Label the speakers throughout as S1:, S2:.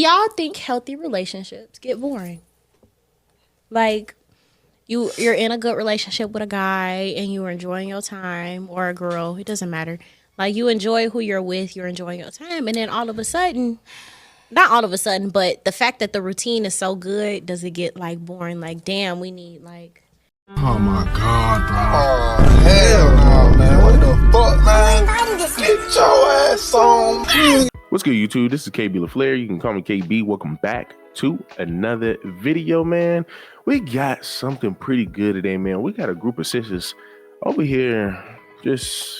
S1: y'all think healthy relationships get boring? Like you're in a good relationship with a guy and you're enjoying your time, or a girl, it doesn't matter. Like you enjoy who you're with, you're enjoying your time, and then all of a sudden, not all of a sudden, but the fact that the routine is so good, does it get like boring? Like, damn, we need like
S2: Oh my god, bro.
S3: Oh, hell no, man. What the fuck, man? Get your ass on.
S4: What's good, YouTube? This is KB LaFleur. You can call me KB. Welcome back to another video, man. We got something pretty good today, man. We got a group of sisters over here just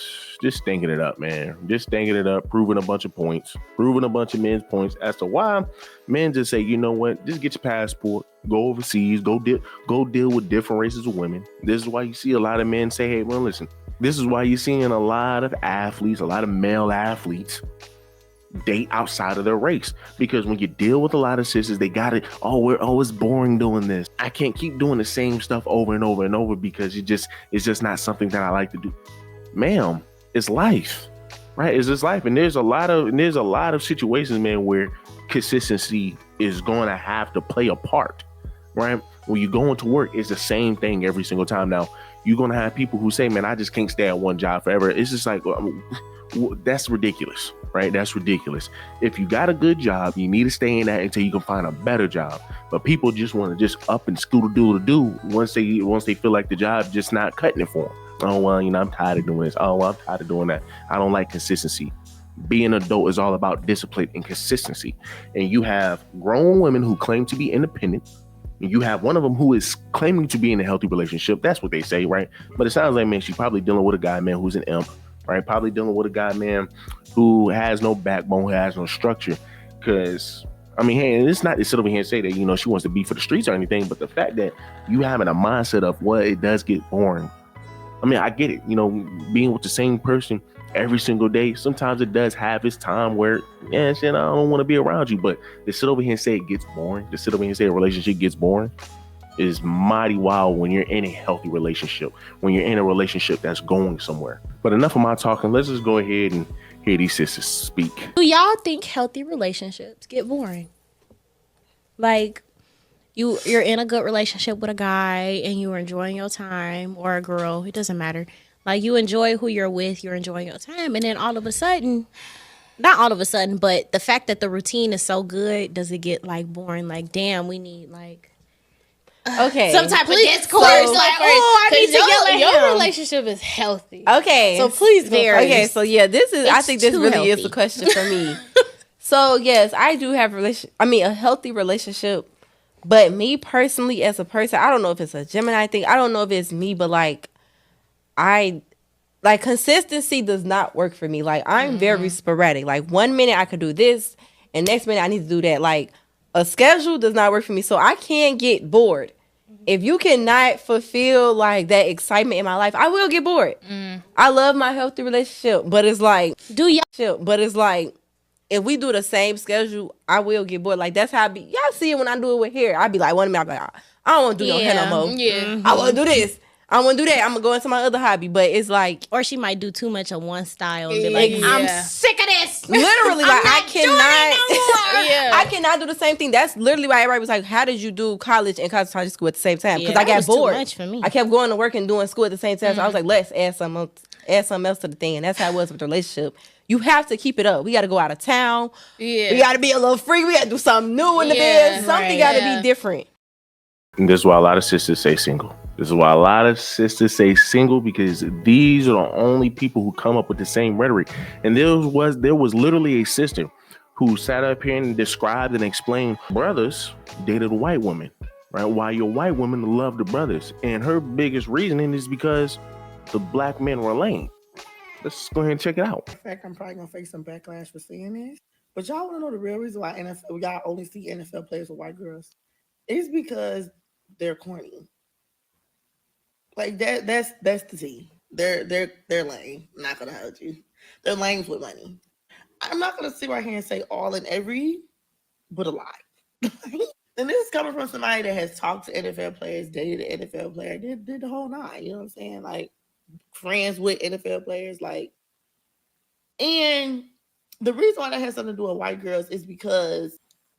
S4: thinking it up, man. Just thinking it up, proving a bunch of points, proving a bunch of men's points as to why men just say, you know what, just get your passport, go overseas, go deal with different races of women. This is why you see a lot of men say, hey, well, listen, this is why you're seeing a lot of athletes, a lot of male athletes date outside of their race, because when you deal with a lot of sisters, they got it. It's boring doing this. I can't keep doing the same stuff over and over and over because it's just not something that I like to do. Ma'am, it's life, right? It's just life, and there's a lot of situations, man, where consistency is going to have to play a part, right? When you go into work, it's the same thing every single time. Now, you're going to have people who say, man, I just can't stay at one job forever. It's just like, that's ridiculous, right? That's ridiculous. If you got a good job, you need to stay in that until you can find a better job. But people just want to just up and scoot-a-doodle-doo once they feel like the job just not cutting it for them. Oh, well, I'm tired of doing this. Oh, well, I'm tired of doing that. I don't like consistency. Being an adult is all about discipline and consistency. And you have grown women who claim to be independent. And you have one of them who is claiming to be in a healthy relationship. That's what they say, right? But it sounds like, man, she's probably dealing with a guy, man, who's an imp, right? Probably dealing with a guy, man, who has no backbone, who has no structure. Because, I mean, hey, and it's not to sit over here and say that, she wants to be for the streets or anything, but the fact that you having a mindset of what it does get boring. I mean, I get it, being with the same person every single day, sometimes it does have its time where, yeah, shit, I don't want to be around you. But to sit over here and say it gets boring, to sit over here and say a relationship gets boring is mighty wild when you're in a healthy relationship, when you're in a relationship that's going somewhere. But enough of my talking. Let's just go ahead and hear these sisters speak.
S1: Do y'all think healthy relationships get boring? Like you're in a good relationship with a guy and you're enjoying your time, or a girl, it doesn't matter. Like you enjoy who you're with, you're enjoying your time, and then all of a sudden, not all of a sudden, but the fact that the routine is so good, does it get like boring? Like, damn, we need like
S5: okay,
S1: some type of discourse.
S5: So,
S1: like, oh, I need to yell at
S5: your
S1: him.
S5: relationship is healthy.
S1: Okay,
S5: so please,
S1: very.
S5: Okay, so yeah, I think this really
S1: healthy.
S5: is the question for me. So yes, I do have a healthy relationship, but me personally, as a person, I don't know if it's a Gemini thing. I don't know if it's me, but consistency does not work for me. Like I'm very sporadic. Like 1 minute I could do this, and next minute I need to do that. Like a schedule does not work for me, so I can't get bored. If you cannot fulfill like that excitement in my life, I will get bored. I love my healthy relationship, but it's like, if we do the same schedule, I will get bored. Like that's how I be. Y'all see it when I do it with hair. I be like 1 minute, I be like, I don't want to do no hair no more.
S1: Yeah,
S5: I want to do this. I want to do that. I'm gonna go into my other hobby. But it's like,
S1: or she might do too much of one style and be like, I'm sick of this.
S5: Literally, like I cannot.
S1: No
S5: I cannot do the same thing. That's literally why everybody was like, "How did you do college and cosmetology school at the same time?" Because I got bored.
S1: Too much for me.
S5: I kept going to work and doing school at the same time. So I was like, "Let's add something else to the thing." And that's how it was with the relationship. You have to keep it up. We got to go out of town. Yeah. We got to be a little free. We got to do something new in the bed. Something got to be different.
S4: And this is why a lot of sisters say single. This is why a lot of sisters say single, because these are the only people who come up with the same rhetoric. And there was literally a sister who sat up here and described and explained brothers dated a white woman, right? While your white women love the brothers. And her biggest reasoning is because the black men were lame. Let's go ahead and check it out.
S6: In fact, I'm probably going to face some backlash for saying this. But y'all want to know the real reason why y'all only see NFL players with white girls? It's because they're corny. Like that's the tea. They're lame. I'm not gonna hold you. They're lames with money. I'm not gonna sit right here and say all and every, but a lot. And this is coming from somebody that has talked to NFL players, dated an NFL player, did the whole nine. You know what I'm saying? Like friends with NFL players, like. And the reason why that has something to do with white girls is because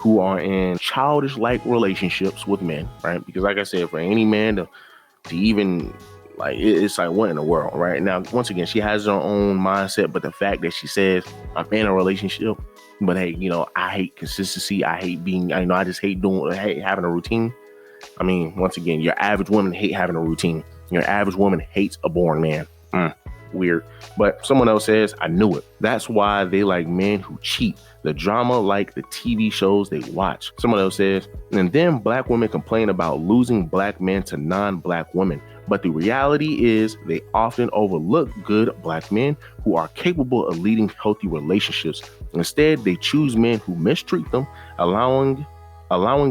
S4: who are in childish like relationships with men, right? Because like I said, for any man to even like, it's like, what in the world, right? Now, once again, she has her own mindset, but the fact that she says, I'm in a relationship, but hey, I hate consistency. I hate being, I just hate having a routine. I mean, once again, your average woman hate having a routine. Your average woman hates a boring man. Weird. But someone else says, I knew it. That's why they like men who cheat. The drama like the TV shows they watch. Someone else says, and then black women complain about losing black men to non-black women. But the reality is they often overlook good black men who are capable of leading healthy relationships. Instead, they choose men who mistreat them, allowing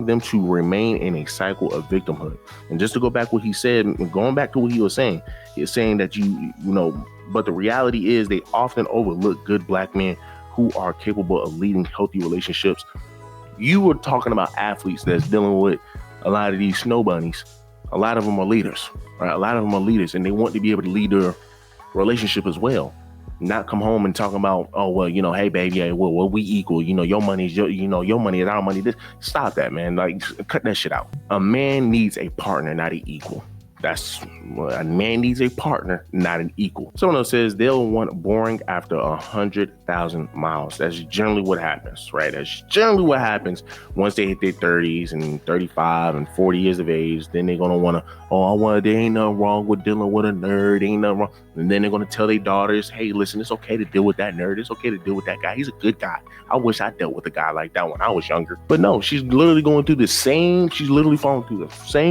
S4: them to remain in a cycle of victimhood. And just to go back what he said, going back to what he was saying, he's saying that but the reality is they often overlook good black men who are capable of leading healthy relationships. You were talking about athletes that's dealing with a lot of these snow bunnies. A lot of them are leaders, right? A lot of them are leaders, and they want to be able to lead their relationship as well. Not come home and talk about, oh, well, hey, baby, yeah, well, we equal. Your money is your money is our money. Stop that, man. Like, cut that shit out. A man needs a partner, not an equal. A man needs a partner, not an equal. Someone else says they'll want boring after 100,000 miles. That's generally what happens, right? That's generally what happens once they hit their 30s and 35 and 40 years of age. Then they're going to want to, there ain't nothing wrong with dealing with a nerd. Ain't nothing wrong. And then they're going to tell their daughters, hey, listen, it's okay to deal with that nerd. It's okay to deal with that guy. He's a good guy. I wish I dealt with a guy like that when I was younger. But no, she's literally falling through the same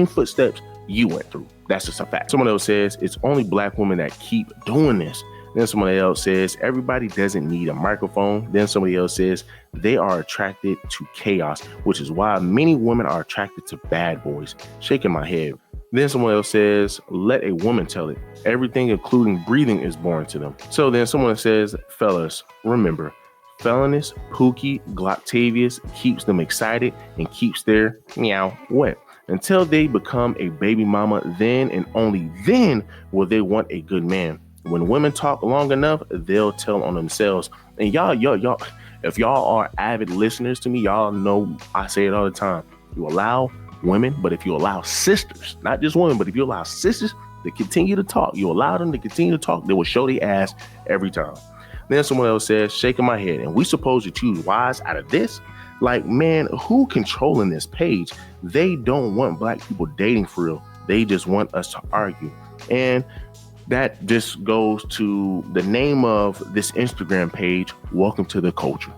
S4: footsteps you went through. That's just a fact. Someone else says it's only black women that keep doing this. Then somebody else says everybody doesn't need a microphone. Then somebody else says they are attracted to chaos, which is why many women are attracted to bad boys. Shaking my head. Then someone else says, let a woman tell it. Everything, including breathing, is boring to them. So then someone says, fellas, remember, Felonious, Pookie, Gloctavius keeps them excited and keeps their meow wet. Until they become a baby mama, then and only then will they want a good man. When women talk long enough, they'll tell on themselves. And y'all, if y'all are avid listeners to me, y'all know I say it all the time. You allow women, but if you allow sisters, not just women, but if you allow sisters to continue to talk, you allow them to continue to talk, they will show their ass every time. Then someone else says, shaking my head, and we supposed to choose wise out of this? Like, man, who controlling this page? They don't want black people dating for real. They just want us to argue. And that just goes to the name of this Instagram page, Welcome to the Culture.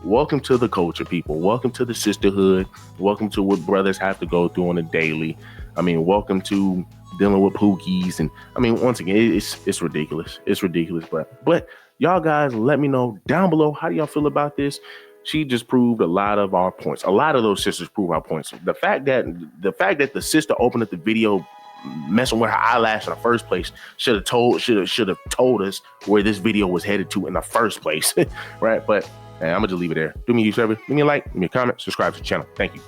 S4: Welcome to the culture, people. Welcome to the sisterhood. Welcome to what brothers have to go through on a daily. I mean, welcome to dealing with pookies. And I mean, once again, it's ridiculous. It's ridiculous. But y'all guys, let me know down below. How do y'all feel about this? She just proved a lot of our points. A lot of those sisters prove our points. The fact that the sister opened up the video messing with her eyelash in the first place should have told us where this video was headed to in the first place. Right? But I'm gonna just leave it there. Do me a favor, give me a like, give me a comment, subscribe to the channel. Thank you.